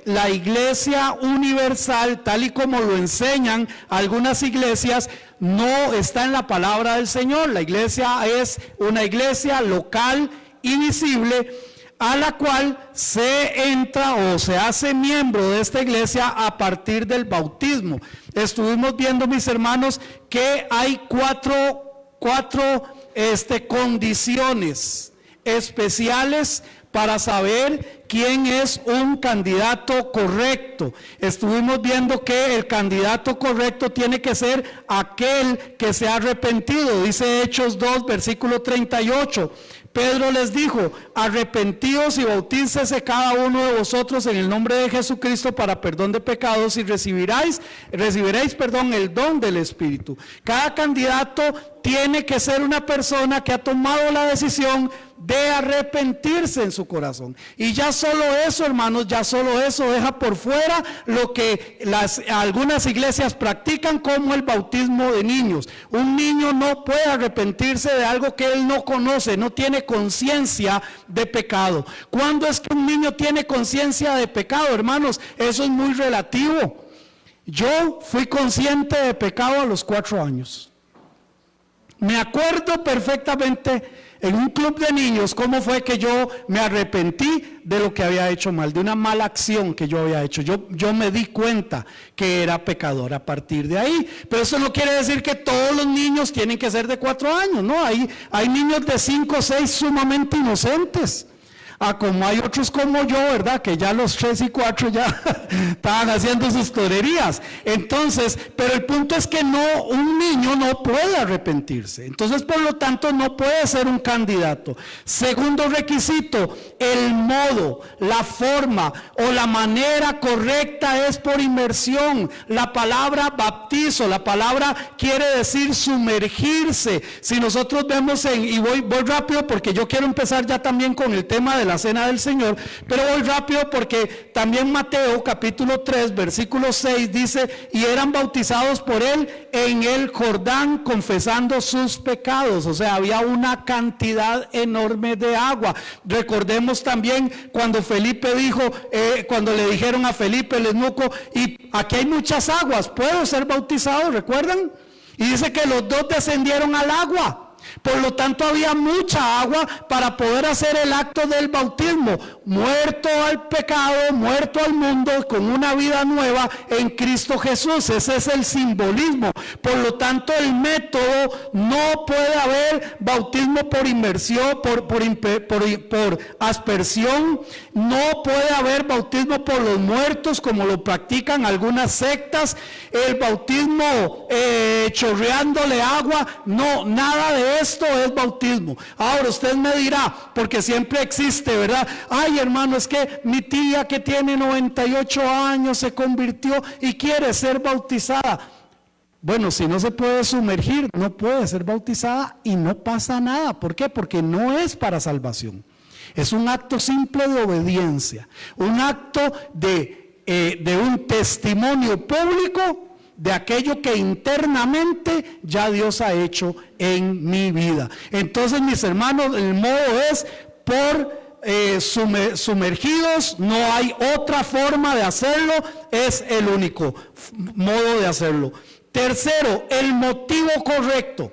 la iglesia universal, tal y como lo enseñan algunas iglesias, no está en la palabra del Señor. La iglesia es una iglesia local y visible, a la cual se entra o se hace miembro de esta iglesia a partir del bautismo. Estuvimos viendo, mis hermanos, que hay cuatro condiciones especiales para saber quién es un candidato correcto. Estuvimos viendo que el candidato correcto tiene que ser aquel que se ha arrepentido. Dice Hechos 2, versículo 38. Pedro les dijo: arrepentíos y bautícese cada uno de vosotros en el nombre de Jesucristo para perdón de pecados y recibiréis el don del Espíritu. Cada candidato tiene que ser una persona que ha tomado la decisión de arrepentirse en su corazón. Y ya solo eso, hermanos, ya solo eso deja por fuera lo que algunas iglesias practican, como el bautismo de niños. Un niño no puede arrepentirse de algo que él no conoce, no tiene conciencia de pecado. ¿Cuándo es que un niño tiene conciencia de pecado, hermanos? Eso es muy relativo. Yo fui consciente de pecado a los 4 años. Me acuerdo perfectamente en un club de niños cómo fue que yo me arrepentí de lo que había hecho mal, de una mala acción que yo había hecho. Yo me di cuenta que era pecador a partir de ahí. Pero eso no quiere decir que todos los niños tienen que ser de 4 años, ¿no? Hay niños de 5 o 6 sumamente inocentes. Como hay otros como yo, ¿verdad? Que ya los 3 y 4 ya estaban haciendo sus torerías. Entonces, pero el punto es que un niño no puede arrepentirse. Entonces, por lo tanto, no puede ser un candidato. Segundo requisito: el modo, la forma o la manera correcta es por inmersión. La palabra bautizo, la palabra quiere decir sumergirse. Si nosotros vemos y voy rápido porque yo quiero empezar ya también con el tema de la cena del Señor, pero voy rápido porque también Mateo capítulo 3 versículo 6 dice: y eran bautizados por él en el Jordán confesando sus pecados. O sea, había una cantidad enorme de agua. Recordemos también cuando Felipe dijo, cuando le dijeron a Felipe el eunuco: y aquí hay muchas aguas, ¿puedo ser bautizado? ¿Recuerdan? Y dice que los dos descendieron al agua. Por lo tanto, había mucha agua para poder hacer el acto del bautismo. Muerto al pecado, muerto al mundo, con una vida nueva en Cristo Jesús. Ese es el simbolismo. Por lo tanto, el método, no puede haber bautismo por inmersión, por aspersión. No puede haber bautismo por los muertos, como lo practican algunas sectas. El bautismo chorreándole agua, no, nada de esto es bautismo. Ahora usted me dirá, porque siempre existe, ¿verdad? Ay, hermano, es que mi tía que tiene 98 años se convirtió y quiere ser bautizada. Bueno, si no se puede sumergir, no puede ser bautizada y no pasa nada. ¿Por qué? Porque no es para salvación. Es un acto simple de obediencia, un acto de un testimonio público de aquello que internamente ya Dios ha hecho en mi vida. Entonces, mis hermanos, el modo es por sumergidos. No hay otra forma de hacerlo, es el único modo de hacerlo. Tercero, el motivo correcto.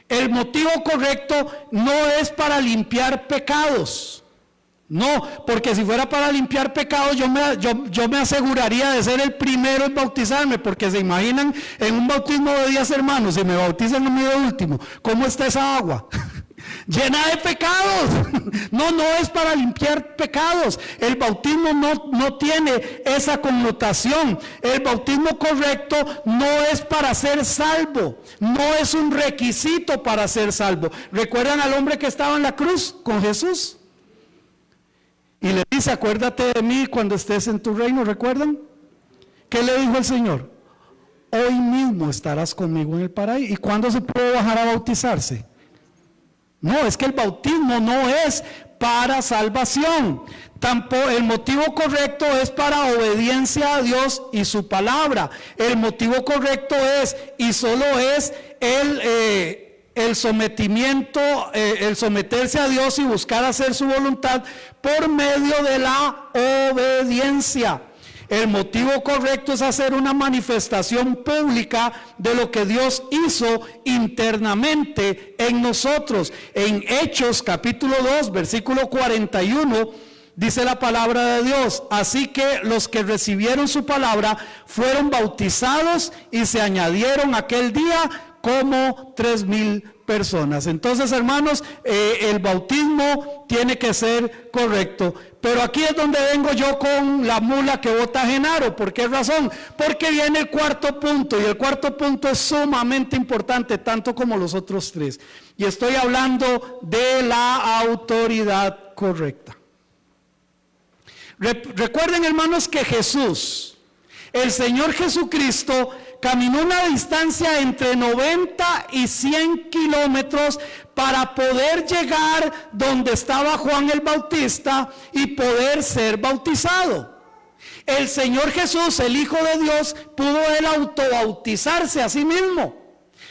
El motivo correcto no es para limpiar pecados. No, porque si fuera para limpiar pecados, yo me aseguraría de ser el primero en bautizarme, porque se imaginan en un bautismo de 10 hermanos, si me bautizan a mí de último, ¿cómo está esa agua? Llena de pecados. No es para limpiar pecados. El bautismo no tiene esa connotación. El bautismo correcto no es para ser salvo, no es un requisito para ser salvo. ¿Recuerdan al hombre que estaba en la cruz con Jesús? Y le dice: acuérdate de mí cuando estés en tu reino. ¿Recuerdan? ¿Qué le dijo el Señor? Hoy mismo estarás conmigo en el paraíso. ¿Y cuándo se puede bajar a bautizarse? No, es que el bautismo no es para salvación. Tampoco, el motivo correcto es para obediencia a Dios y su palabra. El motivo correcto es, y solo es, el sometimiento, el someterse a Dios y buscar hacer su voluntad por medio de la obediencia. El motivo correcto es hacer una manifestación pública de lo que Dios hizo internamente en nosotros. En Hechos capítulo 2, versículo 41, dice la palabra de Dios: así que los que recibieron su palabra fueron bautizados y se añadieron aquel día como 3,000 personas. Entonces, hermanos, el bautismo tiene que ser correcto. Pero aquí es donde vengo yo con la mula que bota Genaro. ¿Por qué razón? Porque viene el cuarto punto, y el cuarto punto es sumamente importante, tanto como los otros tres. Y estoy hablando de la autoridad correcta. Recuerden, hermanos, que Jesús, el Señor Jesucristo, caminó una distancia entre 90 y 100 kilómetros para poder llegar donde estaba Juan el Bautista y poder ser bautizado. El Señor Jesús, el Hijo de Dios, pudo él autobautizarse a sí mismo.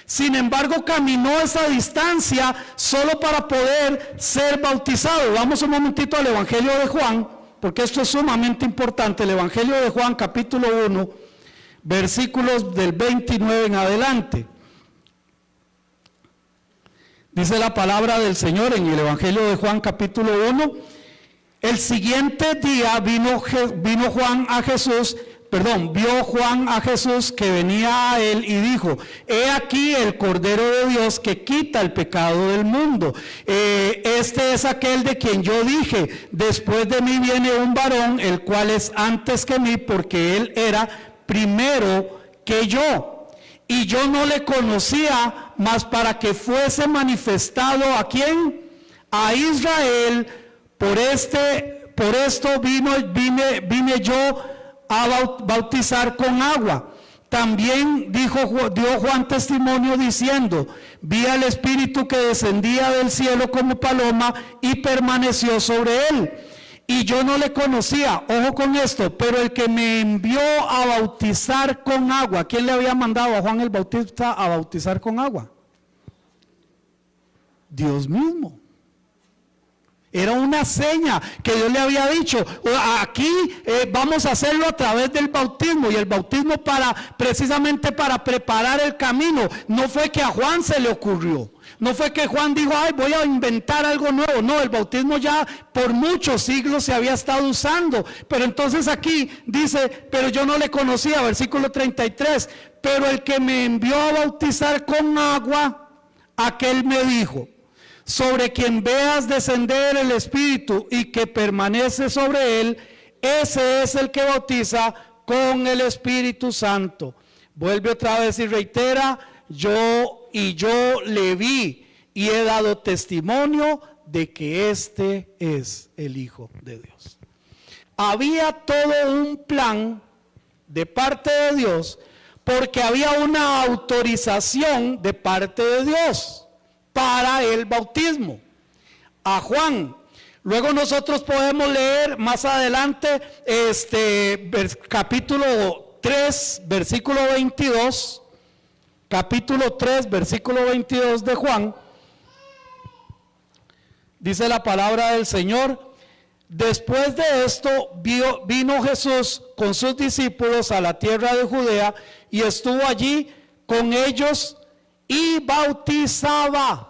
Sin embargo, caminó esa distancia solo para poder ser bautizado. Vamos un momentito al Evangelio de Juan, porque esto es sumamente importante. El Evangelio de Juan, capítulo 1, versículos del 29 en adelante. Dice la palabra del Señor en el Evangelio de Juan, capítulo 1: el siguiente día vio Juan a Jesús que venía a él y dijo: he aquí el Cordero de Dios que quita el pecado del mundo. Este es aquel de quien yo dije: después de mí viene un varón, el cual es antes que mí, porque él era primero que yo. Y yo no le conocía, mas para que fuese manifestado ¿a quién? A Israel. Por esto vine yo a bautizar con agua. También dio Juan testimonio diciendo: vi al Espíritu que descendía del cielo como paloma y permaneció sobre él. Y yo no le conocía, ojo con esto, pero el que me envió a bautizar con agua, ¿quién le había mandado a Juan el Bautista a bautizar con agua? Dios mismo. Era una seña que Dios le había dicho: aquí vamos a hacerlo a través del bautismo. Y el bautismo precisamente para preparar el camino. No fue que a Juan se le ocurrió. No fue que Juan dijo: ay, voy a inventar algo nuevo. No, el bautismo ya por muchos siglos se había estado usando. Pero entonces aquí dice: pero yo no le conocía, versículo 33. Pero el que me envió a bautizar con agua, aquel me dijo: sobre quien veas descender el Espíritu y que permanece sobre él, ese es el que bautiza con el Espíritu Santo. Vuelve otra vez y reitera: yo le vi y he dado testimonio de que este es el Hijo de Dios. Había todo un plan de parte de Dios, porque había una autorización de parte de Dios para el bautismo a Juan. Luego nosotros podemos leer más adelante capítulo 3, versículo 22, capítulo 3, versículo 22 de Juan. Dice la palabra del Señor: después de esto vino Jesús con sus discípulos a la tierra de Judea y estuvo allí con ellos y bautizaba.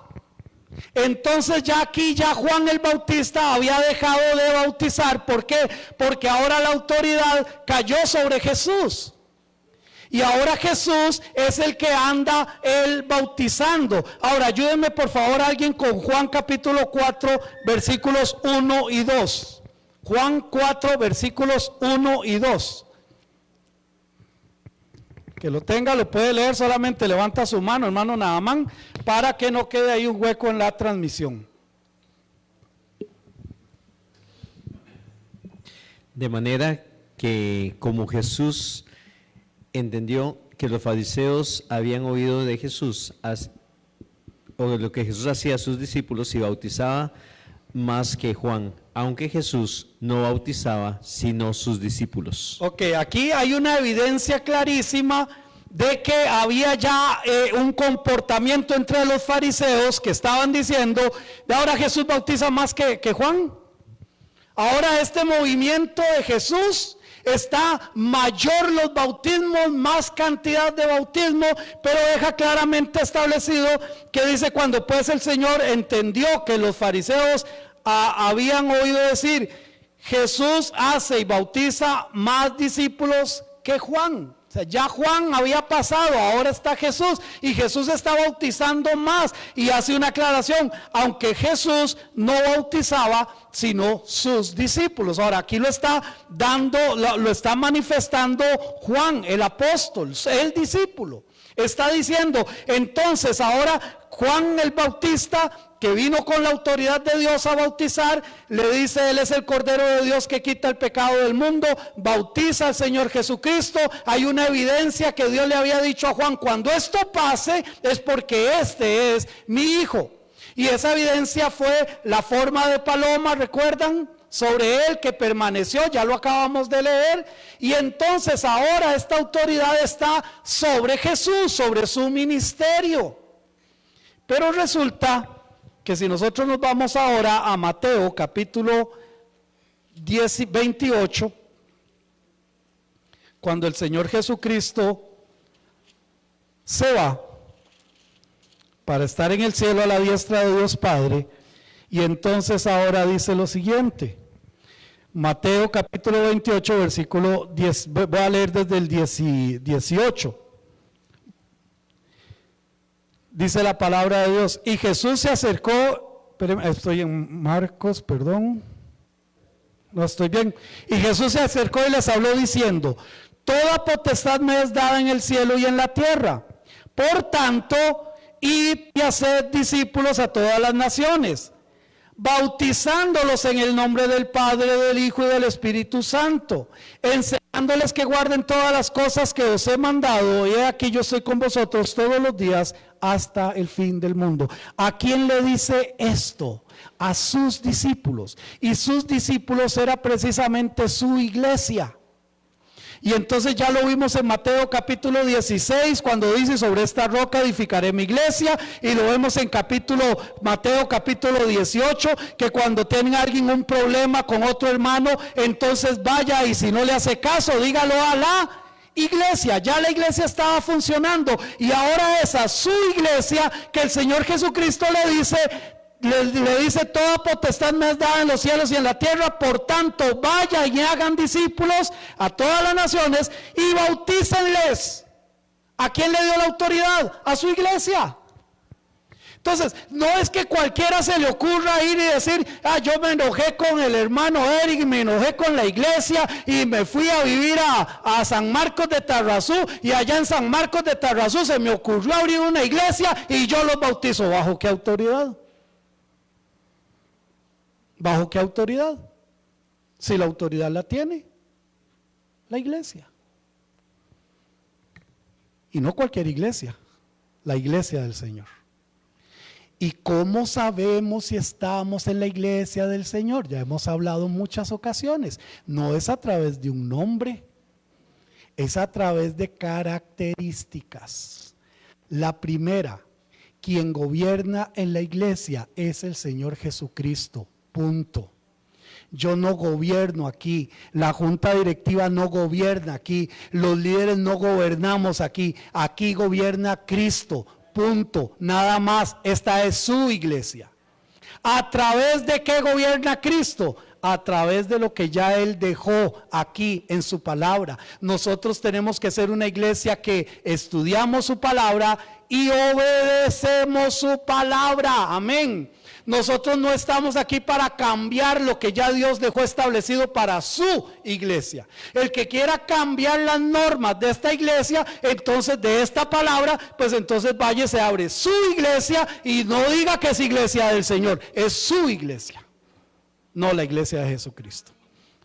Entonces ya Juan el Bautista había dejado de bautizar. ¿Por qué? Porque ahora la autoridad cayó sobre Jesús. Y ahora Jesús es el que anda él bautizando. Ahora ayúdenme por favor alguien con Juan capítulo 4 versículos 1 y 2. Juan 4 versículos 1 y 2. Que lo tenga, lo puede leer, solamente levanta su mano, hermano Naamán, para que no quede ahí un hueco en la transmisión. De manera que como Jesús entendió que los fariseos habían oído de Jesús, o de lo que Jesús hacía a sus discípulos, y bautizaba más que Juan, aunque Jesús no bautizaba sino sus discípulos. Ok, aquí hay una evidencia clarísima de que había ya un comportamiento entre los fariseos que estaban diciendo, de ahora Jesús bautiza más que Juan. Ahora este movimiento de Jesús está mayor los bautismos, más cantidad de bautismo, pero deja claramente establecido que dice, cuando pues el Señor entendió que los fariseos habían oído decir, Jesús hace y bautiza más discípulos que Juan. O sea, ya Juan había pasado, ahora está Jesús, y Jesús está bautizando más, y hace una aclaración, aunque Jesús no bautizaba, sino sus discípulos. Ahora, aquí lo está dando, lo está manifestando Juan, el apóstol, el discípulo. Está diciendo, entonces ahora Juan el Bautista, que vino con la autoridad de Dios a bautizar, le dice, Él es el Cordero de Dios que quita el pecado del mundo, bautiza al Señor Jesucristo. Hay una evidencia que Dios le había dicho a Juan, cuando esto pase es porque este es mi hijo. Y esa evidencia fue la forma de paloma, ¿recuerdan? Sobre él que permaneció, ya lo acabamos de leer. Y entonces ahora esta autoridad está sobre Jesús, sobre su ministerio. Pero resulta que si nosotros nos vamos ahora a Mateo capítulo 28, cuando el Señor Jesucristo se va para estar en el cielo a la diestra de Dios Padre, y entonces ahora dice lo siguiente, Mateo capítulo 28 versículo 10, voy a leer desde el 18. Dice la palabra de Dios, y Jesús se acercó, estoy en Marcos, perdón, no estoy bien, y Jesús se acercó y les habló diciendo, toda potestad me es dada en el cielo y en la tierra, por tanto, id y haced discípulos a todas las naciones, bautizándolos en el nombre del Padre, del Hijo y del Espíritu Santo, enseñándoles que guarden todas las cosas que os he mandado, y he aquí yo estoy con vosotros todos los días hasta el fin del mundo. ¿A quién le dice esto? A sus discípulos, y sus discípulos era precisamente su iglesia. Y entonces ya lo vimos en Mateo capítulo 16, cuando dice, sobre esta roca edificaré mi iglesia, y lo vemos en Mateo capítulo 18, que cuando tenga alguien un problema con otro hermano, entonces vaya y si no le hace caso, dígalo a la iglesia. Ya la iglesia estaba funcionando, y ahora es a su iglesia que el Señor Jesucristo le dice, toda potestad me es dada en los cielos y en la tierra, por tanto vayan y hagan discípulos a todas las naciones y bautícenles. ¿A quién le dio la autoridad? A su iglesia. Entonces, no es que cualquiera se le ocurra ir y decir, yo me enojé con el hermano Eric, me enojé con la iglesia y me fui a vivir a San Marcos de Tarrazú, y allá en San Marcos de Tarrazú se me ocurrió abrir una iglesia y yo los bautizo. ¿Bajo qué autoridad? ¿Bajo qué autoridad? Si la autoridad la tiene la iglesia. Y no cualquier iglesia, la iglesia del Señor. ¿Y cómo sabemos si estamos en la iglesia del Señor? Ya hemos hablado en muchas ocasiones. No es a través de un nombre, es a través de características. La primera, quien gobierna en la iglesia es el Señor Jesucristo. Punto. Yo no gobierno aquí, la junta directiva no gobierna aquí, los líderes no gobernamos aquí, aquí gobierna Cristo, punto, nada más. Esta es su iglesia. ¿A través de qué gobierna Cristo? A través de lo que ya Él dejó aquí en su palabra. Nosotros tenemos que ser una iglesia que estudiamos su palabra y obedecemos su palabra. Amén. Nosotros no estamos aquí para cambiar lo que ya Dios dejó establecido para su iglesia. El que quiera cambiar las normas de esta iglesia, entonces de esta palabra, pues entonces vaya y se abre su iglesia y no diga que es iglesia del Señor, es su iglesia, no la iglesia de Jesucristo.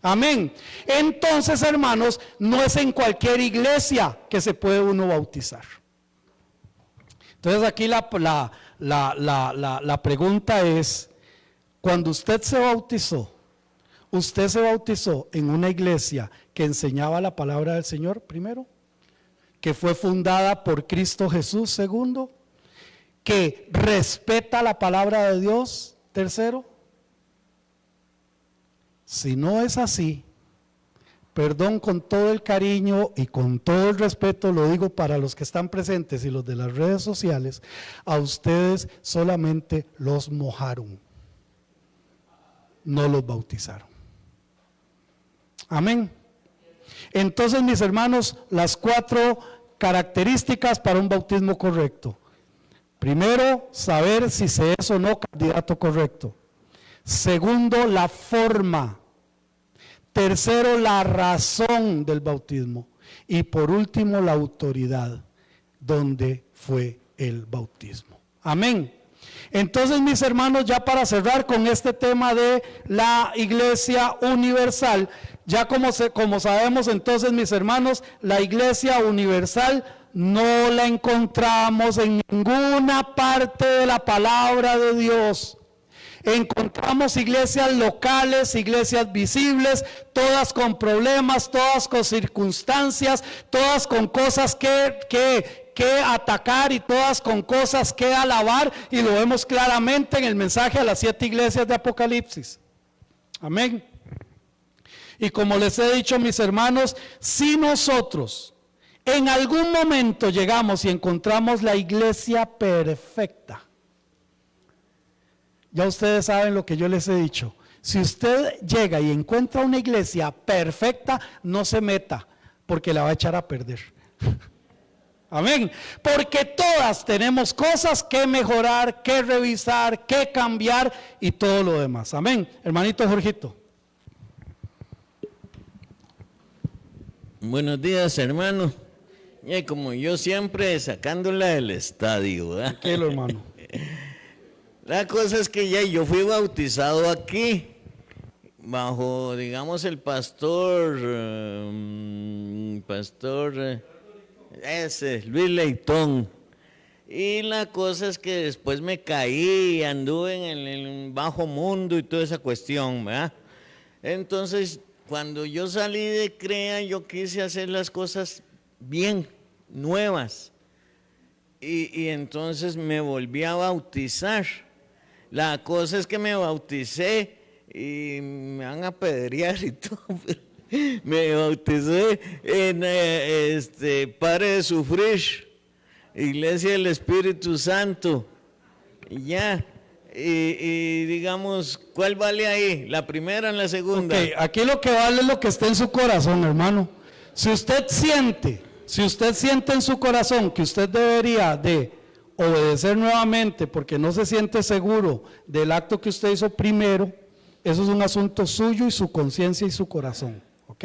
Amén. Entonces, hermanos, no es en cualquier iglesia que se puede uno bautizar. Entonces aquí la pregunta es, cuando usted se bautizó en una iglesia que enseñaba la palabra del Señor primero, que fue fundada por Cristo Jesús. Segundo, que respeta la palabra de Dios. Tercero, si no es así, perdón, con todo el cariño y con todo el respeto, lo digo para los que están presentes y los de las redes sociales, a ustedes solamente los mojaron, no los bautizaron. Amén. Entonces, mis hermanos, las 4 características para un bautismo correcto. Primero, saber si se es o no candidato correcto. Segundo, la forma. Tercero, la razón del bautismo. Y por último, la autoridad, donde fue el bautismo. Amén. Entonces, mis hermanos, ya para cerrar con este tema de la Iglesia Universal, ya como sabemos, entonces, mis hermanos, la Iglesia Universal no la encontramos en ninguna parte de la palabra de Dios. Encontramos iglesias locales, iglesias visibles, todas con problemas, todas con circunstancias, todas con cosas que atacar y todas con cosas que alabar, y lo vemos claramente en el mensaje a las 7 iglesias de Apocalipsis. Amén. Y como les he dicho, mis hermanos, si nosotros en algún momento llegamos y encontramos la iglesia perfecta, ya ustedes saben lo que yo les he dicho. Si usted llega y encuentra una iglesia perfecta, no se meta, porque la va a echar a perder. Amén. Porque todas tenemos cosas que mejorar, que revisar, que cambiar y todo lo demás. Amén. Hermanito Jorgito. Buenos días, hermano. Y como yo siempre sacándola del estadio, ¿verdad? Tranquilo, hermano. La cosa es que ya yo fui bautizado aquí, bajo, digamos, el pastor Luis Leitón. Y la cosa es que después me caí, anduve en el bajo mundo y toda esa cuestión, ¿verdad? Entonces, cuando yo salí de CREA, yo quise hacer las cosas bien, nuevas. Y entonces me volví a bautizar. La cosa es que me bauticé y me van a apedrear y todo. Me bauticé en Pare de Sufrir, Iglesia del Espíritu Santo. Y ya. Y digamos, ¿cuál vale ahí? ¿La primera o la segunda? Okay, aquí lo que vale es lo que esté en su corazón, hermano. Si usted siente en su corazón que usted debería de obedecer nuevamente porque no se siente seguro del acto que usted hizo primero, eso es un asunto suyo y su conciencia y su corazón, ¿ok?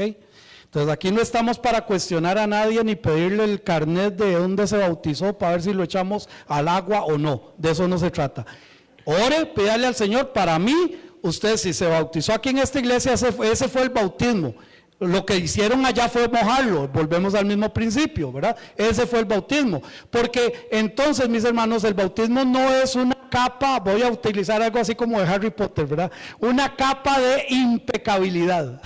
Entonces aquí no estamos para cuestionar a nadie ni pedirle el carnet de dónde se bautizó para ver si lo echamos al agua o no, de eso no se trata. Ore, pídale al Señor. Para mí, usted si se bautizó aquí en esta iglesia, ese fue el bautismo. Lo que hicieron allá fue mojarlo, volvemos al mismo principio, ¿verdad? Ese fue el bautismo, porque entonces, mis hermanos, el bautismo no es una capa, voy a utilizar algo así como de Harry Potter, ¿verdad? Una capa de impecabilidad.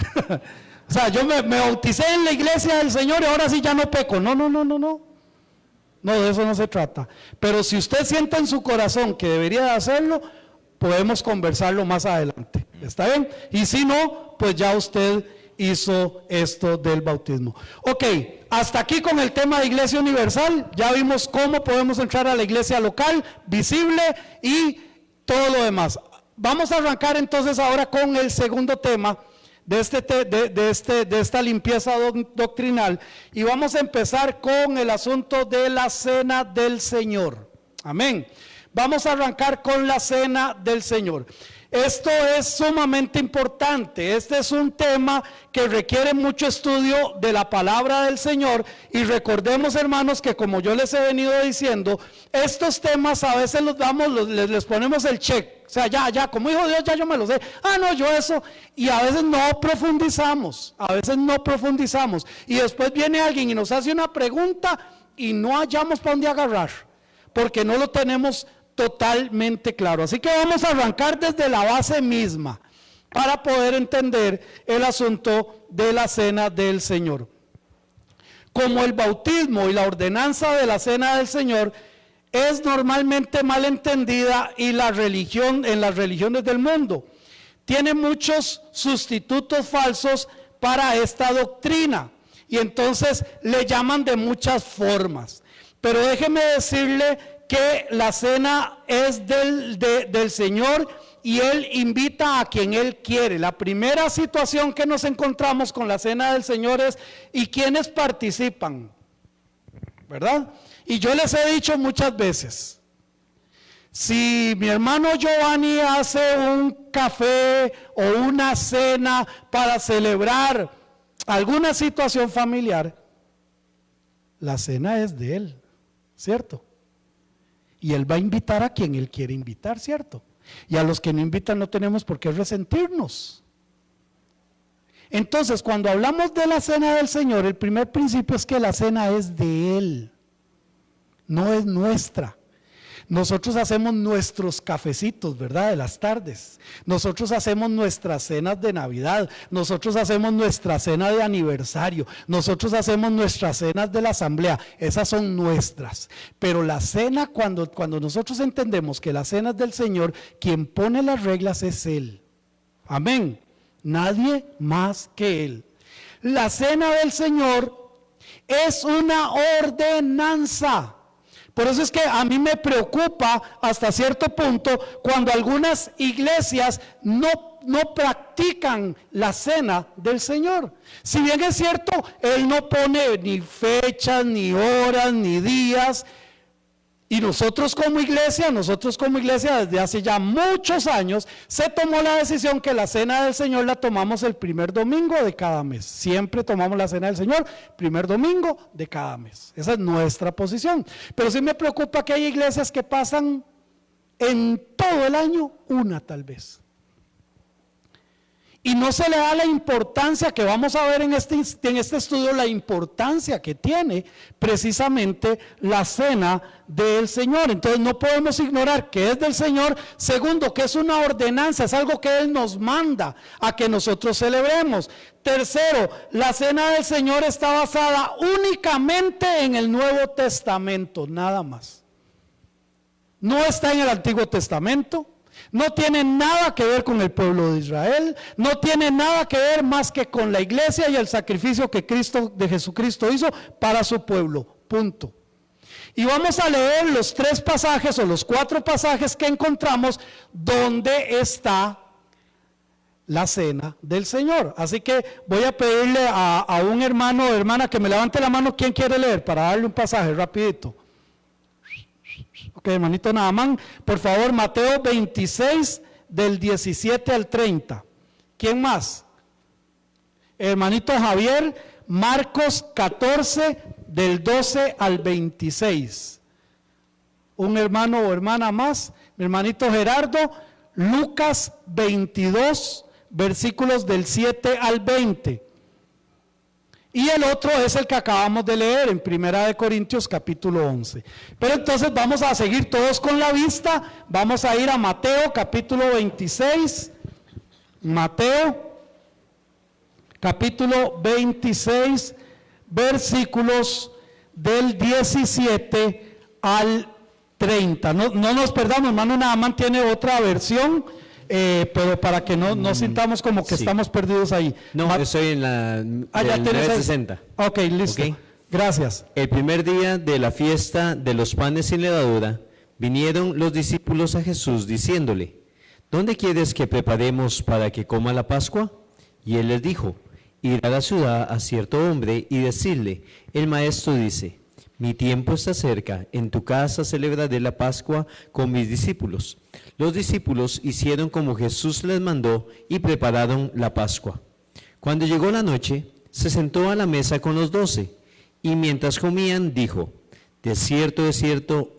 O sea, yo me bauticé en la iglesia del Señor y ahora sí ya no peco. No, de eso no se trata. Pero si usted siente en su corazón que debería de hacerlo, podemos conversarlo más adelante, ¿está bien? Y si no, pues ya usted hizo esto del bautismo. Ok, hasta aquí con el tema de Iglesia Universal. Ya vimos cómo podemos entrar a la iglesia local, visible y todo lo demás. Vamos a arrancar entonces ahora con el segundo tema de esta limpieza doctrinal, y vamos a empezar con el asunto de la cena del Señor. Amén. Vamos a arrancar con la cena del Señor. Esto es sumamente importante. Este es un tema que requiere mucho estudio de la palabra del Señor, y recordemos, hermanos, que como yo les he venido diciendo, estos temas a veces los damos, les ponemos el check. O sea, ya, como hijo de Dios, ya yo me lo sé. No, yo eso. Y a veces no profundizamos. Y después viene alguien y nos hace una pregunta y no hallamos para dónde agarrar, porque no lo tenemos totalmente claro. Así que vamos a arrancar desde la base misma para poder entender el asunto de la cena del Señor. como el bautismo y la ordenanza de la cena del Señor es normalmente mal entendida y en las religiones del mundo tiene muchos sustitutos falsos para esta doctrina y entonces le llaman de muchas formas. Pero déjeme decirle que la cena es del Señor y Él invita a quien Él quiere. La primera situación que nos encontramos con la cena del Señor es ¿y quiénes participan? ¿Verdad? Y yo les he dicho muchas veces, si mi hermano Giovanni hace un café o una cena para celebrar alguna situación familiar, la cena es de él, ¿cierto? Y él va a invitar a quien él quiere invitar, ¿cierto? Y a los que no invitan no tenemos por qué resentirnos. Entonces, cuando hablamos de la cena del Señor, el primer principio es que la cena es de Él, no es nuestra. Nosotros hacemos nuestros cafecitos, ¿verdad? De las tardes. Nosotros hacemos nuestras cenas de Navidad. Nosotros hacemos nuestra cena de aniversario. Nosotros hacemos nuestras cenas de la asamblea. Esas son nuestras. Pero la cena, cuando nosotros entendemos que la cena es del Señor, quien pone las reglas es Él. Amén. Nadie más que Él. La cena del Señor es una ordenanza. Por eso es que a mí me preocupa hasta cierto punto cuando algunas iglesias no practican la cena del Señor. Si bien es cierto, Él no pone ni fechas, ni horas, ni días. Y nosotros como iglesia desde hace ya muchos años, se tomó la decisión que la cena del Señor la tomamos el primer domingo de cada mes. Siempre tomamos la cena del Señor, primer domingo de cada mes. Esa es nuestra posición. Pero sí me preocupa que hay iglesias que pasan en todo el año una tal vez. Y no se le da la importancia que vamos a ver en este estudio, la importancia que tiene precisamente la cena del Señor. Entonces no podemos ignorar que es del Señor. Segundo, que es una ordenanza, es algo que Él nos manda a que nosotros celebremos. Tercero, la cena del Señor está basada únicamente en el Nuevo Testamento, nada más. No está en el Antiguo Testamento. No tiene nada que ver con el pueblo de Israel, no tiene nada que ver más que con la iglesia y el sacrificio que Jesucristo hizo para su pueblo, punto. Y vamos a leer los 3 pasajes o los 4 pasajes que encontramos donde está la cena del Señor. Así que voy a pedirle a un hermano o hermana que me levante la mano. ¿Quién quiere leer? Para darle un pasaje rapidito. Ok, hermanito Naamán, por favor, Mateo 26 del 17 al 30. ¿Quién más? Hermanito Javier, Marcos 14 del 12 al 26. Un hermano o hermana más, mi hermanito Gerardo, Lucas 22 versículos del 7 al 20. Y el otro es el que acabamos de leer en 1 Corintios capítulo 11. Pero entonces vamos a seguir todos con la vista. Vamos a ir a Mateo capítulo 26. Mateo capítulo 26 versículos del 17 al 30. No nos perdamos, hermano Naamán tiene otra versión. Pero para que no sintamos como que estamos perdidos ahí. No, estoy en la ya tienes 960. Ok, listo. Okay. Gracias. El primer día de la fiesta de los panes sin levadura, vinieron los discípulos a Jesús diciéndole: ¿Dónde quieres que preparemos para que coma la Pascua? Y él les dijo: Ir a la ciudad a cierto hombre y decirle: el maestro dice, mi tiempo está cerca, en tu casa celebraré la Pascua con mis discípulos. Los discípulos hicieron como Jesús les mandó y prepararon la Pascua. Cuando llegó la noche, se sentó a la mesa con los 12, y mientras comían dijo: de cierto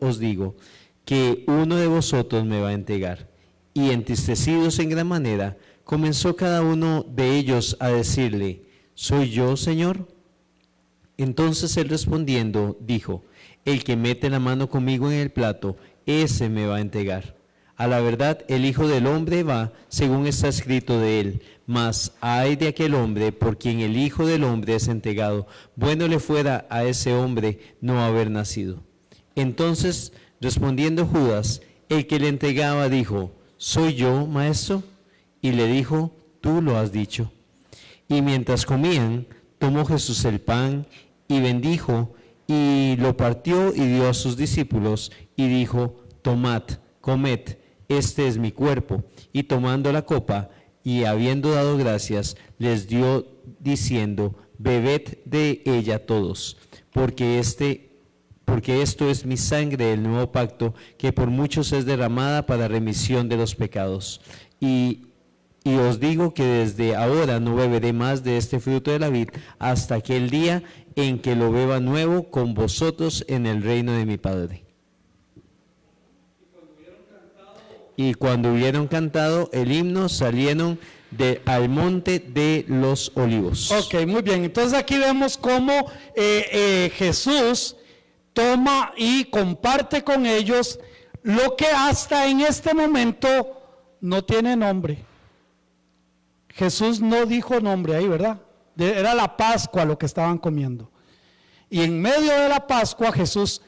os digo, que uno de vosotros me va a entregar. Y entristecidos en gran manera, comenzó cada uno de ellos a decirle: ¿soy yo, Señor? Entonces él respondiendo dijo: el que mete la mano conmigo en el plato, ese me va a entregar. A la verdad, el Hijo del Hombre va, según está escrito de él. Mas ay de aquel hombre por quien el Hijo del Hombre es entregado. Bueno le fuera a ese hombre no haber nacido. Entonces, respondiendo Judas, el que le entregaba, dijo: ¿Soy yo, maestro? Y le dijo: Tú lo has dicho. Y mientras comían, tomó Jesús el pan y bendijo, y lo partió y dio a sus discípulos, y dijo: Tomad, comed, este es mi cuerpo. Y tomando la copa, y habiendo dado gracias, les dio, diciendo: Bebed de ella todos, porque esto es mi sangre del nuevo pacto, que por muchos es derramada para remisión de los pecados. Y os digo que desde ahora no beberé más de este fruto de la vid, hasta aquel día en que lo beba nuevo con vosotros en el reino de mi Padre. Y cuando hubieron cantado el himno, salieron al monte de los olivos. Ok, muy bien. Entonces aquí vemos cómo Jesús toma y comparte con ellos lo que hasta en este momento no tiene nombre. Jesús no dijo nombre ahí, ¿verdad? Era la Pascua lo que estaban comiendo. Y en medio de la Pascua Jesús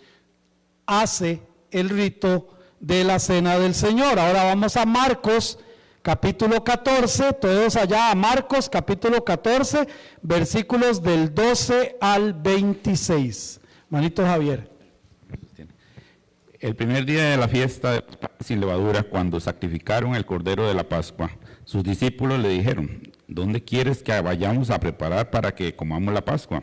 hace el rito de la Cena del Señor. Ahora vamos a Marcos capítulo 14, todos allá a Marcos capítulo 14, versículos del 12 al 26. Manito Javier. El primer día de la fiesta de sin levadura, cuando sacrificaron el cordero de la Pascua, sus discípulos le dijeron: ¿Dónde quieres que vayamos a preparar para que comamos la Pascua?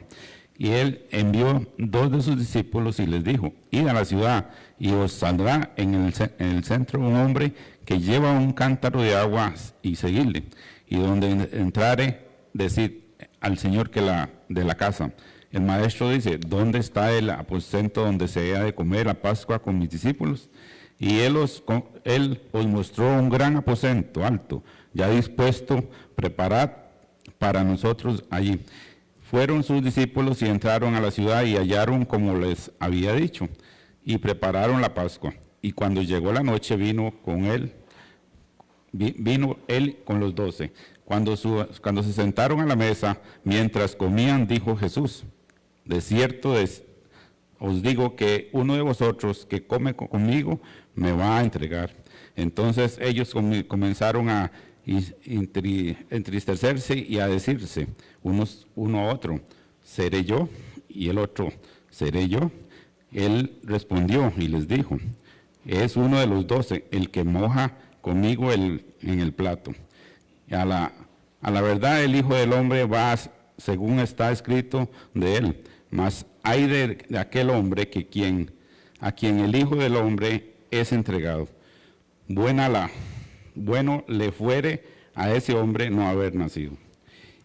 Y él envió 2 de sus discípulos y les dijo: Id a la ciudad, y os saldrá en el centro un hombre que lleva un cántaro de agua, y seguidle. Y donde entrare, decid al señor de la casa: el maestro dice: ¿dónde está el aposento donde se ha de comer la Pascua con mis discípulos? Y él os mostró un gran aposento alto, ya dispuesto, preparad para nosotros allí. Fueron sus discípulos y entraron a la ciudad y hallaron como les había dicho, y prepararon la Pascua. Y cuando llegó la noche, vino él con los 12. Cuando se sentaron a la mesa, mientras comían, dijo Jesús: de cierto os digo que uno de vosotros que come conmigo me va a entregar. Entonces ellos comenzaron a entristecerse y a decirse uno a otro: ¿seré yo? Y el otro: ¿seré yo? Él respondió y les dijo: es uno de los 12 el que moja conmigo en el plato. A la verdad, el Hijo del Hombre va según está escrito de él, mas hay de aquel hombre a quien el Hijo del Hombre es entregado. Bueno le fuere a ese hombre no haber nacido.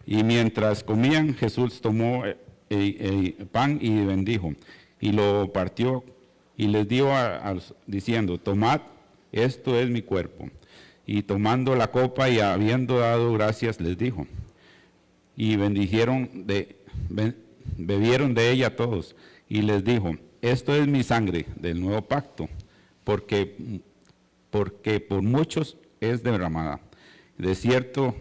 Y mientras comían, Jesús tomó el pan y bendijo, y lo partió y les dio diciendo: tomad, esto es mi cuerpo. Y tomando la copa y habiendo dado gracias, les dijo, y bebieron de ella todos, y les dijo: esto es mi sangre del nuevo pacto, porque por muchos es derramada. De cierto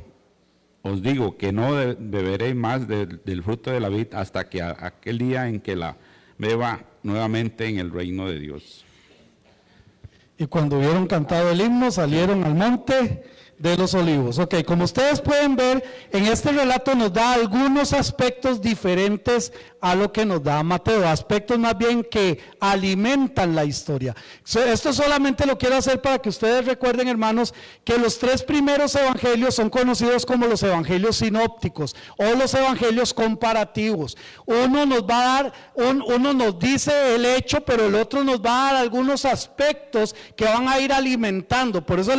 os digo que no beberé más del fruto de la vid hasta que aquel día en que la beba nuevamente en el reino de Dios. Y cuando hubieron cantado el himno, salieron al monte de los olivos. Ok, como ustedes pueden ver, en este relato nos da algunos aspectos diferentes a lo que nos da Mateo, aspectos más bien que alimentan la historia. Esto solamente lo quiero hacer para que ustedes recuerden, hermanos, que los 3 primeros evangelios son conocidos como los evangelios sinópticos o los evangelios comparativos. Uno nos va a dar, uno nos dice el hecho, pero el otro nos va a dar algunos aspectos que van a ir alimentando. Por eso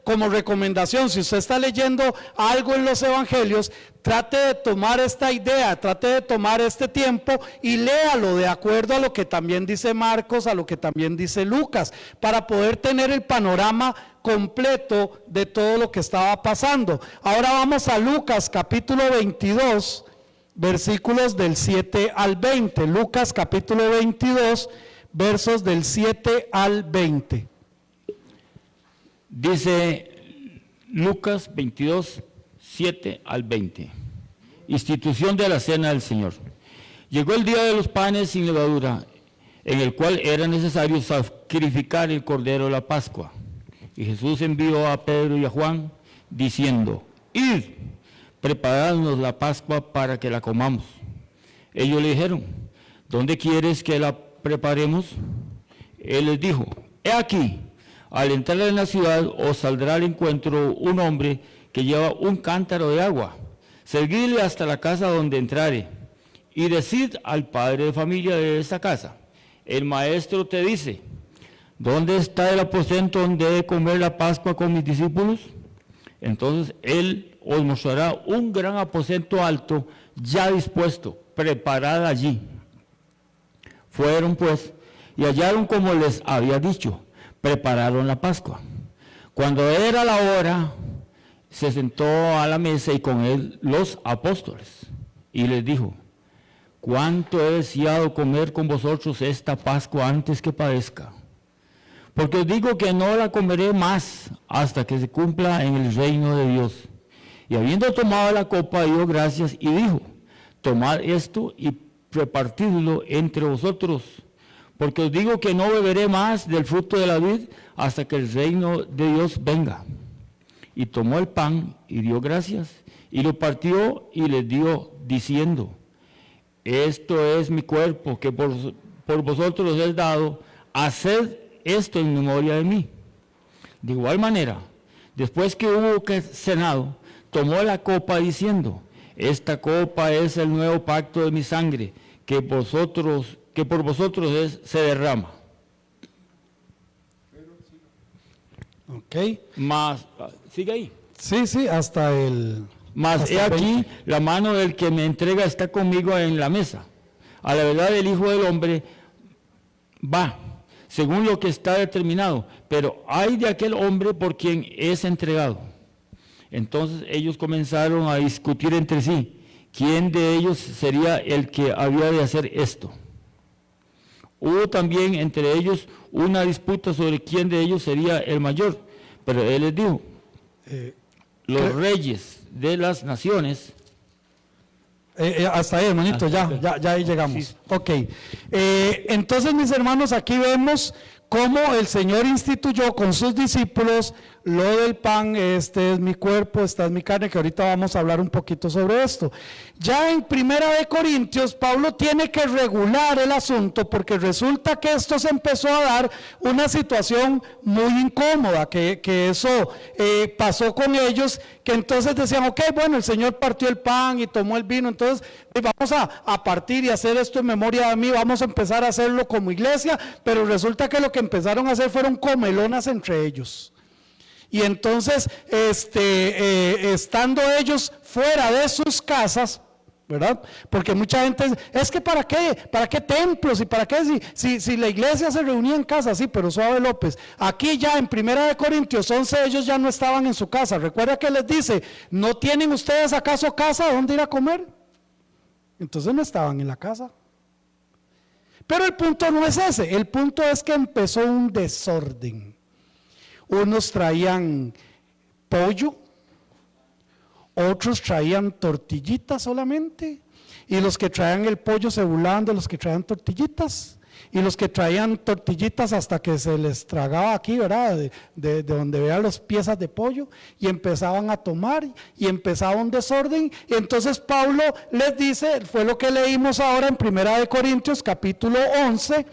como recomendación, si usted está leyendo algo en los evangelios, trate de tomar esta idea, trate de tomar este tiempo y léalo de acuerdo a lo que también dice Marcos, a lo que también dice Lucas, para poder tener el panorama completo de todo lo que estaba pasando. Ahora vamos a Lucas capítulo 22, versículos del 7 al 20. Lucas capítulo 22, versos del 7 al 20. Dice Lucas 22, 7 al 20. Institución de la cena del Señor. Llegó el día de los panes sin levadura, en el cual era necesario sacrificar el cordero de la Pascua. Y Jesús envió a Pedro y a Juan, diciendo: id, preparadnos la Pascua para que la comamos. Ellos le dijeron: ¿dónde quieres que la preparemos? Él les dijo: he aquí, al entrar en la ciudad os saldrá al encuentro un hombre que lleva un cántaro de agua. Seguidle hasta la casa donde entrare, y decid al padre de familia de esta casa: el maestro te dice, ¿dónde está el aposento donde he de comer la Pascua con mis discípulos? Entonces él os mostrará un gran aposento alto, ya dispuesto, preparado allí. Fueron pues, y hallaron como les había dicho, prepararon la Pascua. Cuando era la hora, se sentó a la mesa y con él los apóstoles, y les dijo: cuánto he deseado comer con vosotros esta Pascua antes que padezca. Porque os digo que no la comeré más hasta que se cumpla en el reino de Dios. Y habiendo tomado la copa, dio gracias y dijo: tomad esto y repartidlo entre vosotros, porque os digo que no beberé más del fruto de la vid hasta que el reino de Dios venga. Y tomó el pan y dio gracias, y lo partió y les dio, diciendo: esto es mi cuerpo que por vosotros os he dado, haced esto en memoria de mí. De igual manera, después que hubo cenado, tomó la copa diciendo: esta copa es el nuevo pacto de mi sangre, que por vosotros se derrama. Ok. Mas, sigue ahí. Sí, hasta el... Mas hasta he aquí, 20. la mano del que me entrega está conmigo en la mesa. A la verdad, el Hijo del Hombre va, según lo que está determinado, pero ay de aquel hombre por quien es entregado. Entonces ellos comenzaron a discutir entre sí, ¿quién de ellos sería el que había de hacer esto? Hubo también entre ellos una disputa sobre quién de ellos sería el mayor, pero él les dijo: los reyes de las naciones. Hasta ahí, hermanito, ya ahí llegamos. Sí. Ok. Entonces, mis hermanos, aquí vemos cómo el Señor instituyó con sus discípulos lo del pan: este es mi cuerpo, esta es mi carne, que ahorita vamos a hablar un poquito sobre esto. Ya en 1 Corintios, Pablo tiene que regular el asunto, porque resulta que esto se empezó a dar una situación muy incómoda, que eso pasó con ellos, que entonces decían: ok, bueno, el Señor partió el pan y tomó el vino, entonces vamos a partir y hacer esto en memoria de mí, vamos a empezar a hacerlo como iglesia, pero resulta que lo que empezaron a hacer fueron comelonas entre ellos. Y entonces, estando ellos fuera de sus casas, ¿verdad? Porque mucha gente es que ¿para qué templos? ¿Y para qué si la iglesia se reunía en casa? Sí, pero suave López, aquí ya en 1 Corintios 11 ellos ya no estaban en su casa. Recuerda que les dice: ¿no tienen ustedes acaso casa donde ir a comer? Entonces no estaban en la casa. Pero el punto no es ese, el punto es que empezó un desorden. Unos traían pollo, otros traían tortillitas solamente, y los que traían el pollo se burlaban de los que traían tortillitas, y los que traían tortillitas hasta que se les tragaba aquí, ¿verdad? De donde vean las piezas de pollo, y empezaban a tomar, y empezaba un desorden. Y entonces Pablo les dice, fue lo que leímos ahora en 1 Corintios capítulo 11,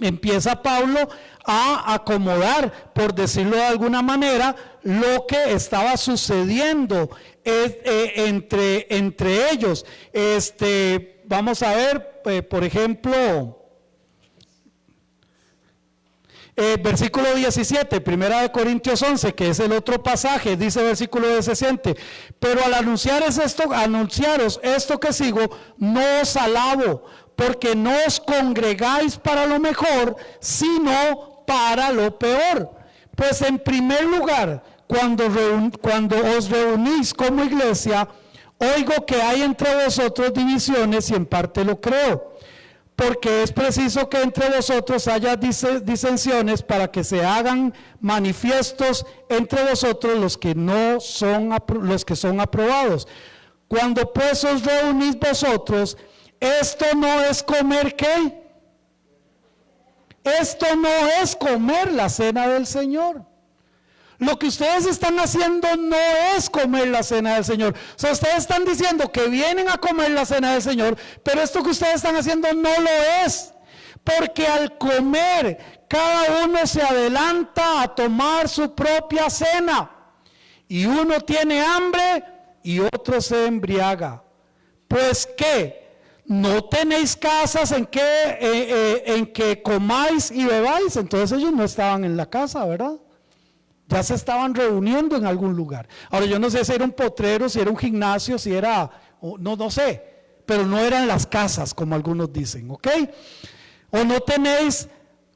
empieza Pablo a acomodar, por decirlo de alguna manera, lo que estaba sucediendo entre ellos. Vamos a ver, por ejemplo, versículo 17, 1 Corintios 11, que es el otro pasaje, dice versículo 17: pero al anunciaros esto que sigo, no os alabo, porque no os congregáis para lo mejor, sino para lo peor. Pues en primer lugar, cuando os reunís como iglesia, oigo que hay entre vosotros divisiones, y en parte lo creo. porque es preciso que entre vosotros haya disensiones para que se hagan manifiestos entre vosotros los que son aprobados. Cuando pues os reunís vosotros, esto no es comer ¿qué? Esto no es comer la cena del Señor. Lo que ustedes están haciendo no es comer la cena del Señor. O sea, ustedes están diciendo que vienen a comer la cena del Señor, pero esto que ustedes están haciendo no lo es. Porque al comer, cada uno se adelanta a tomar su propia cena. Y uno tiene hambre y otro se embriaga. Pues ¿qué? ¿No tenéis casas en que comáis y bebáis? Entonces ellos no estaban en la casa, ¿verdad? Ya se estaban reuniendo en algún lugar. Ahora yo no sé si era un potrero, si era un gimnasio, si era, no sé, pero no eran las casas como algunos dicen, ¿ok? O no tenéis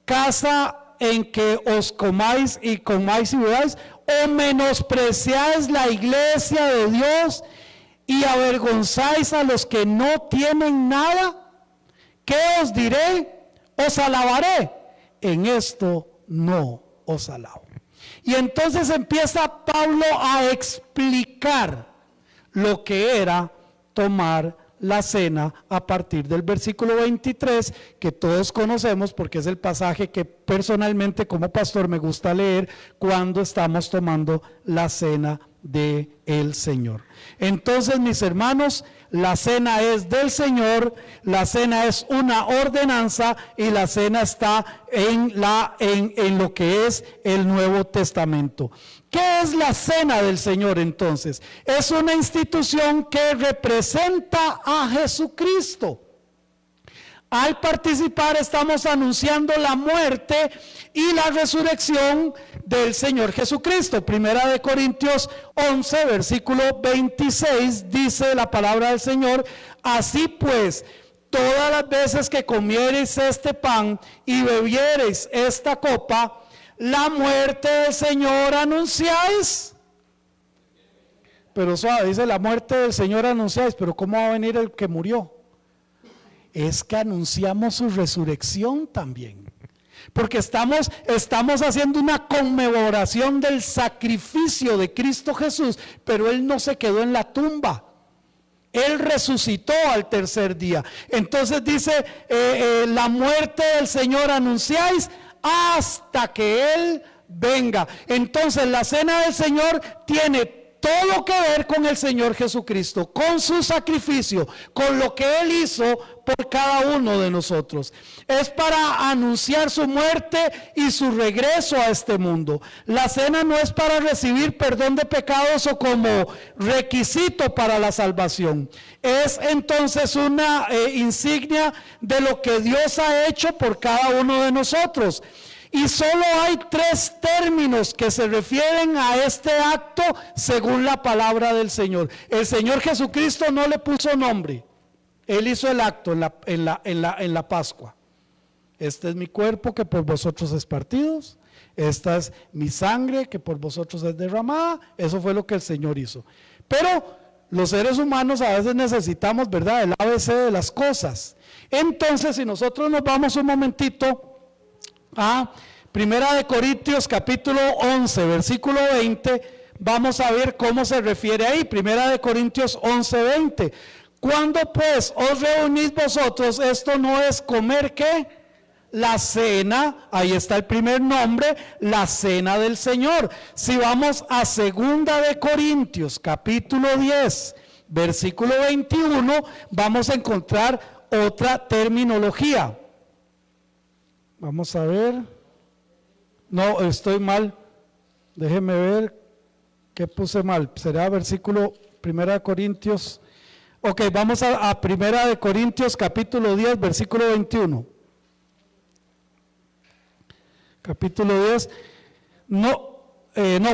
casa en que os comáis y bebáis, o menospreciáis la iglesia de Dios y avergonzáis a los que no tienen nada. ¿Qué os diré? Os alabaré. En esto no os alabo. Y entonces empieza Pablo a explicar lo que era tomar la cena a partir del versículo 23, que todos conocemos porque es el pasaje que personalmente como pastor me gusta leer cuando estamos tomando la cena del Señor. Entonces, mis hermanos, la cena es del Señor, la cena es una ordenanza y la cena está en lo que es el Nuevo Testamento. ¿Qué es la cena del Señor entonces? Es una institución que representa a Jesucristo. Al participar estamos anunciando la muerte y la resurrección del Señor Jesucristo. Primera de Corintios 11, versículo 26, dice la palabra del Señor: así pues, todas las veces que comiereis este pan y bebiereis esta copa, la muerte del Señor anunciáis. Pero suave, dice la muerte del Señor anunciáis, pero ¿cómo va a venir el que murió? Es que anunciamos su resurrección también, porque estamos haciendo una conmemoración del sacrificio de Cristo Jesús, pero Él no se quedó en la tumba, Él resucitó al tercer día. Entonces dice, la muerte del Señor anunciáis hasta que Él venga. Entonces la cena del Señor tiene todo que ver con el Señor Jesucristo, con su sacrificio, con lo que Él hizo por cada uno de nosotros. Es para anunciar su muerte y su regreso a este mundo. La cena no es para recibir perdón de pecados o como requisito para la salvación. Es entonces una insignia de lo que Dios ha hecho por cada uno de nosotros. Y solo hay 3 términos que se refieren a este acto según la palabra del Señor. El Señor Jesucristo no le puso nombre. Él hizo el acto en la Pascua. Este es mi cuerpo que por vosotros es partido. Esta es mi sangre que por vosotros es derramada. Eso fue lo que el Señor hizo. Pero los seres humanos a veces necesitamos, ¿verdad?, el ABC de las cosas. Entonces, si nosotros nos vamos un momentito a Primera de Corintios capítulo 11 versículo 20, vamos a ver cómo se refiere ahí. Primera de Corintios 11, 20. Cuando pues os reunís vosotros, esto no es comer ¿qué? La cena, ahí está el primer nombre, la cena del Señor. Si vamos a Segunda de Corintios capítulo 10 versículo 21, vamos a encontrar otra terminología. Vamos a ver. No, estoy mal. Déjeme ver qué puse mal. Será versículo Primera de Corintios. Ok, vamos a Primera de Corintios capítulo 10 versículo 21. Capítulo 10.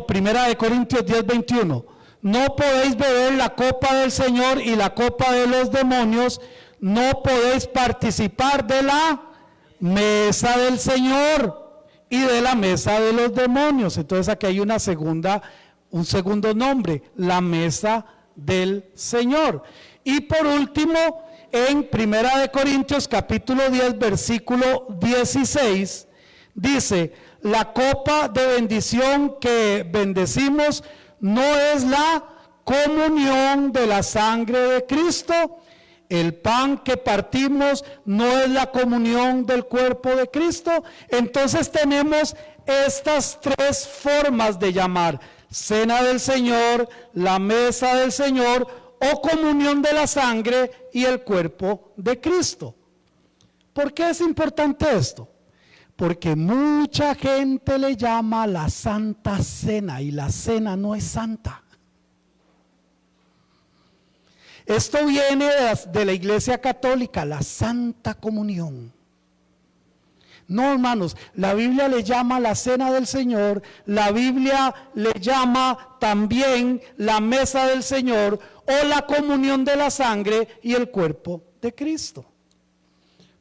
Primera de Corintios 10, 21. No podéis beber la copa del Señor y la copa de los demonios. No podéis participar de la mesa del Señor y de la mesa de los demonios. Entonces aquí hay un segundo nombre, la mesa del Señor. Y por último, en Primera de Corintios capítulo 10 versículo 16, dice: la copa de bendición que bendecimos no es la comunión de la sangre de Cristo. El pan que partimos no es la comunión del cuerpo de Cristo. Entonces tenemos estas tres formas de llamar: cena del Señor, la mesa del Señor o comunión de la sangre y el cuerpo de Cristo. ¿Por qué es importante esto? Porque mucha gente le llama la Santa Cena y la cena no es santa. Esto viene de la Iglesia Católica, la Santa Comunión. No, hermanos, la Biblia le llama la cena del Señor, la Biblia le llama también la mesa del Señor o la comunión de la sangre y el cuerpo de Cristo.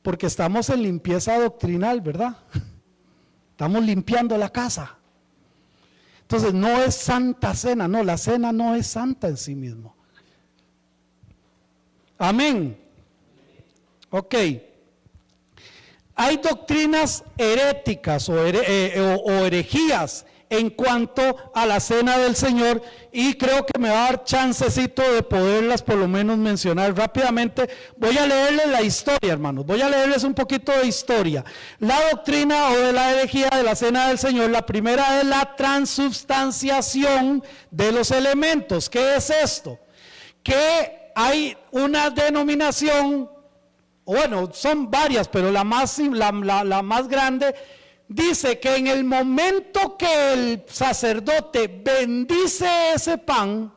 Porque estamos en limpieza doctrinal, ¿verdad? Estamos limpiando la casa. Entonces no es santa cena, no, la cena no es santa en sí mismo. Amén. Ok. Hay doctrinas heréticas o herejías en cuanto a la cena del Señor, y creo que me va a dar chancecito de poderlas por lo menos mencionar rápidamente. Voy a leerles la historia, hermanos, voy a leerles un poquito de historia. La doctrina o de la herejía de la cena del Señor, la primera es la transubstanciación de los elementos. ¿Qué es esto? Que hay una denominación, bueno, son varias, pero la más grande dice que en el momento que el sacerdote bendice ese pan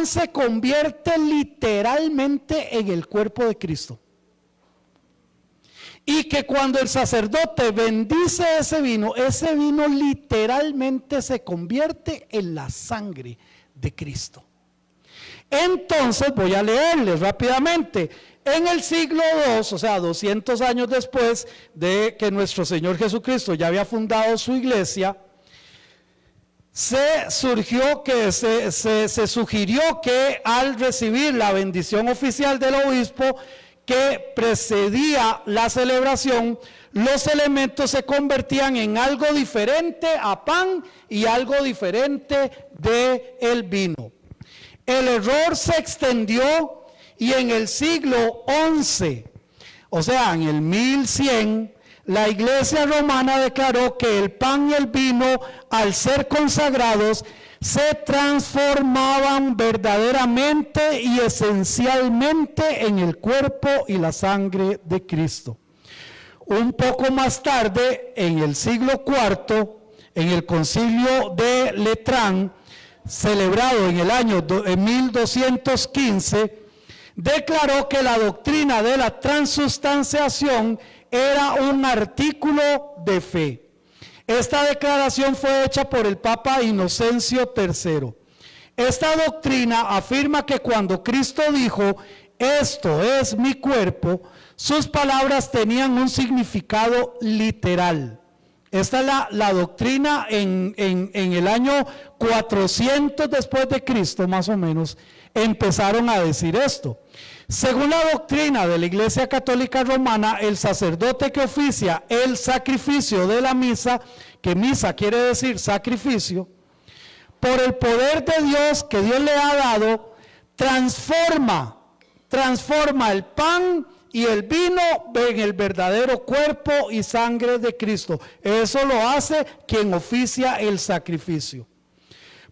se convierte literalmente en el cuerpo de Cristo. Y que cuando el sacerdote bendice ese vino literalmente se convierte en la sangre de Cristo. Entonces voy a leerles rápidamente. En el siglo II, o sea 200 años después de que nuestro Señor Jesucristo ya había fundado su iglesia, se sugirió que al recibir la bendición oficial del obispo que precedía la celebración, los elementos se convertían en algo diferente a pan y algo diferente de el vino. El error se extendió y en el siglo XI, o sea, en el 1100, la Iglesia Romana declaró que el pan y el vino, al ser consagrados, se transformaban verdaderamente y esencialmente en el cuerpo y la sangre de Cristo. Un poco más tarde, en el siglo IV, en el concilio de Letrán, celebrado en el año 1215, declaró que la doctrina de la transubstanciación era un artículo de fe. Esta declaración fue hecha por el Papa Inocencio III. Esta doctrina afirma que cuando Cristo dijo: esto es mi cuerpo, sus palabras tenían un significado literal. Esta es la doctrina en el año 400 después de Cristo, más o menos, empezaron a decir esto. Según la doctrina de la Iglesia Católica Romana, el sacerdote que oficia el sacrificio de la misa, que misa quiere decir sacrificio, por el poder de Dios que Dios le ha dado, transforma el pan y el vino en el verdadero cuerpo y sangre de Cristo. Eso lo hace quien oficia el sacrificio.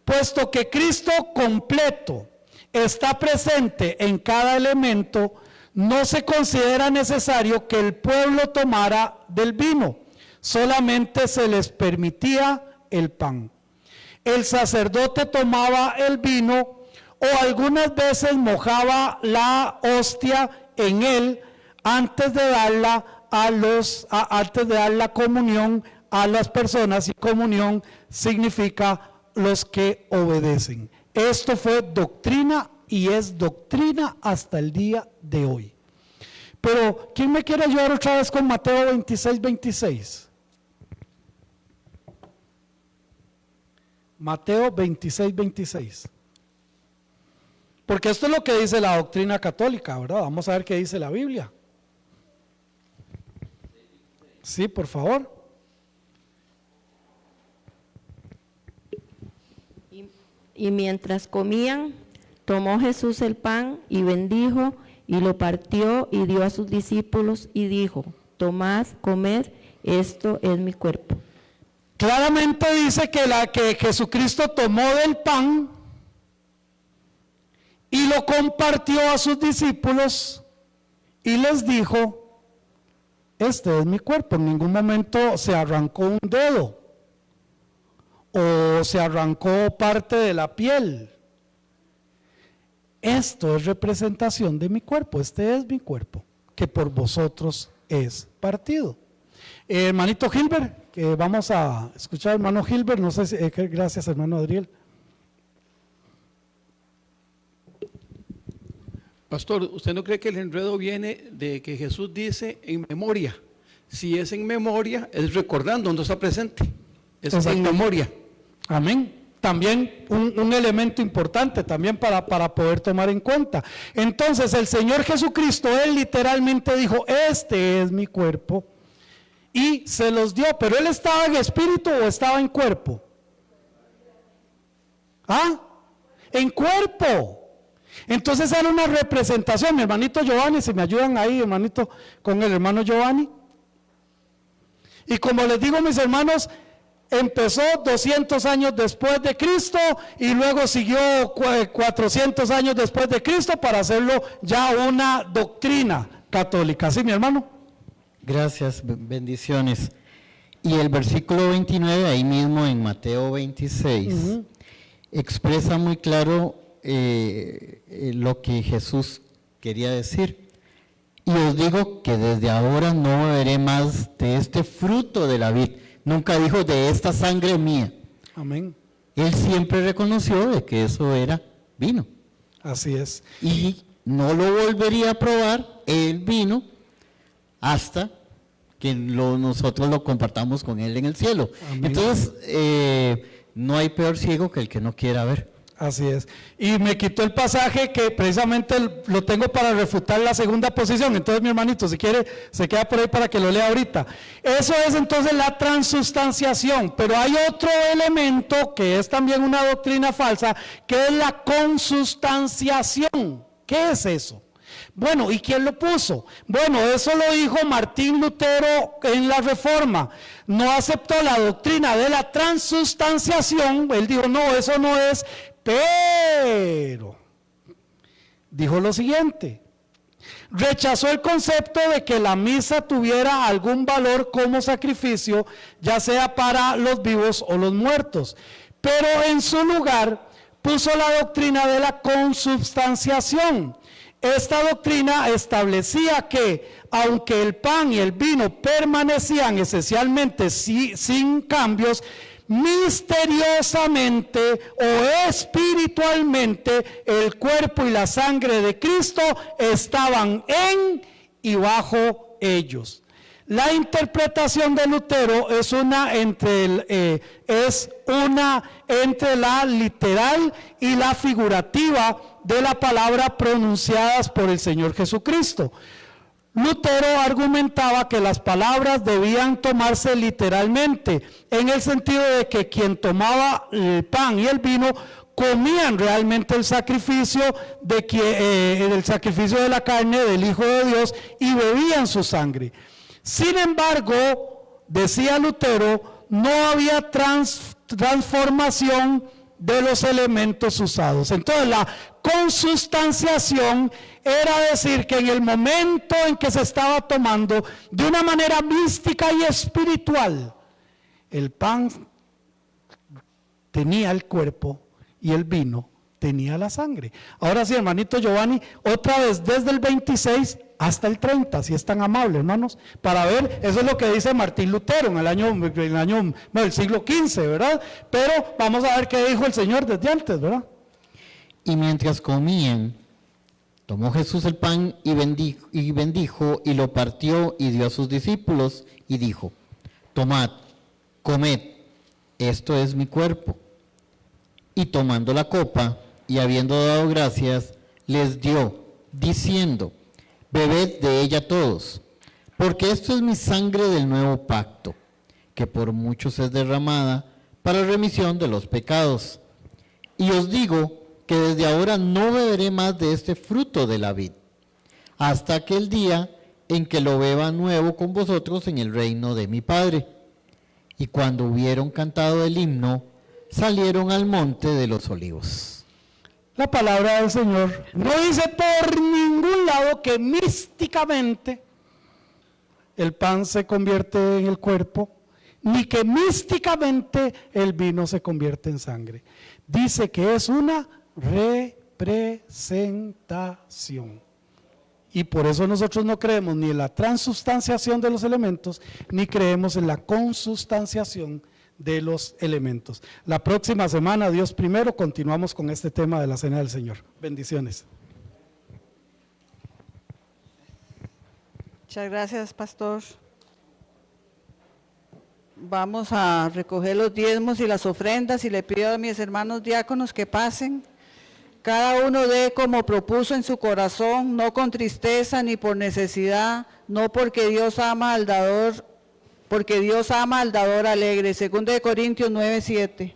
Puesto que Cristo completo está presente en cada elemento, no se considera necesario que el pueblo tomara del vino, solamente se les permitía el pan. El sacerdote tomaba el vino o algunas veces mojaba la hostia en él antes de dar la comunión a las personas, y comunión significa los que obedecen. Esto fue doctrina y es doctrina hasta el día de hoy. Pero ¿quién me quiere ayudar otra vez con Mateo 26, 26? Mateo 26, 26. Porque esto es lo que dice la doctrina católica, ¿verdad? Vamos a ver qué dice la Biblia. Sí, por favor. Y mientras comían, tomó Jesús el pan y bendijo y lo partió y dio a sus discípulos y dijo: tomad, comed, esto es mi cuerpo. Claramente dice que Jesucristo tomó del pan y lo compartió a sus discípulos y les dijo: este es mi cuerpo. En ningún momento se arrancó un dedo o se arrancó parte de la piel. Esto es representación de mi cuerpo, este es mi cuerpo, que por vosotros es partido. Hermanito Gilbert, que vamos a escuchar, hermano Gilbert, no sé si, gracias hermano Adriel. Pastor, ¿usted no cree que el enredo viene de que Jesús dice en memoria? Si es en memoria, es recordando, no está presente, es en memoria. Amén. También un elemento importante también para poder tomar en cuenta. Entonces el Señor Jesucristo, Él literalmente dijo: este es mi cuerpo, y se los dio. Pero Él estaba en espíritu o estaba en cuerpo. ¿Ah? En cuerpo. Entonces era una representación. Mi hermanito Giovanni, si me ayudan ahí, hermanito, con el hermano Giovanni. Y como les digo, mis hermanos, empezó 200 años después de Cristo y luego siguió 400 años después de Cristo para hacerlo ya una doctrina católica. ¿Sí, mi hermano? Gracias, bendiciones. Y el versículo 29, ahí mismo en Mateo 26, expresa muy claro lo que Jesús quería decir. Y os digo que desde ahora no beberé más de este fruto de la vid. Nunca dijo de esta sangre mía. Amén. Él siempre reconoció de que eso era vino. Así es. Y no lo volvería a probar el vino hasta que nosotros lo compartamos con Él en el cielo. Amén. Entonces, no hay peor ciego que el que no quiera ver. Así es. Y me quitó el pasaje que precisamente lo tengo para refutar la segunda posición. Entonces, mi hermanito, si quiere, se queda por ahí para que lo lea ahorita. Eso es entonces la transustanciación. Pero hay otro elemento que es también una doctrina falsa, que es la consustanciación. ¿Qué es eso? Bueno, ¿y quién lo puso? Bueno, eso lo dijo Martín Lutero en la Reforma. No aceptó la doctrina de la transustanciación. Él dijo: no, eso no es. Pero dijo lo siguiente: rechazó el concepto de que la misa tuviera algún valor como sacrificio, ya sea para los vivos o los muertos, pero en su lugar puso la doctrina de la consubstanciación. Esta doctrina establecía que, aunque el pan y el vino permanecían esencialmente sin cambios, misteriosamente o espiritualmente el cuerpo y la sangre de Cristo estaban en y bajo ellos. La interpretación de Lutero es una entre la literal y la figurativa de la palabra pronunciadas por el Señor Jesucristo. Lutero argumentaba que las palabras debían tomarse literalmente, en el sentido de que quien tomaba el pan y el vino comían realmente el sacrificio de la carne del Hijo de Dios y bebían su sangre. Sin embargo, decía Lutero, no había transformación de los elementos usados. Entonces la consustanciación era decir que en el momento en que se estaba tomando de una manera mística y espiritual, el pan tenía el cuerpo y el vino tenía la sangre. Ahora sí, hermanito Giovanni, otra vez desde el 26 hasta el 30, si es tan amable, hermanos, para ver. Eso es lo que dice Martín Lutero en el siglo XV, ¿verdad? Pero vamos a ver qué dijo el Señor desde antes, ¿verdad? Y mientras comían, tomó Jesús el pan y bendijo y lo partió y dio a sus discípulos y dijo: tomad, comed, esto es mi cuerpo. Y tomando la copa y habiendo dado gracias, les dio, diciendo, bebed de ella todos, porque esto es mi sangre del nuevo pacto, que por muchos es derramada para remisión de los pecados. Y os digo que desde ahora no beberé más de este fruto de la vid, hasta aquel día en que lo beba nuevo con vosotros en el reino de mi Padre. Y cuando hubieron cantado el himno, salieron al monte de los olivos. La palabra del Señor no dice por ningún lado que místicamente el pan se convierte en el cuerpo, ni que místicamente el vino se convierte en sangre. Dice que es una representación. Y por eso nosotros no creemos ni en la transubstanciación de los elementos, ni creemos en la consubstanciación de los elementos. La próxima semana, Dios primero, continuamos con este tema de la Cena del Señor. Bendiciones. Muchas gracias, pastor. Vamos a recoger los diezmos y las ofrendas y le pido a mis hermanos diáconos que pasen. Cada uno dé como propuso en su corazón, no con tristeza ni por necesidad, no porque Dios ama al dador, porque Dios ama al dador alegre. 2 Corintios 9:7.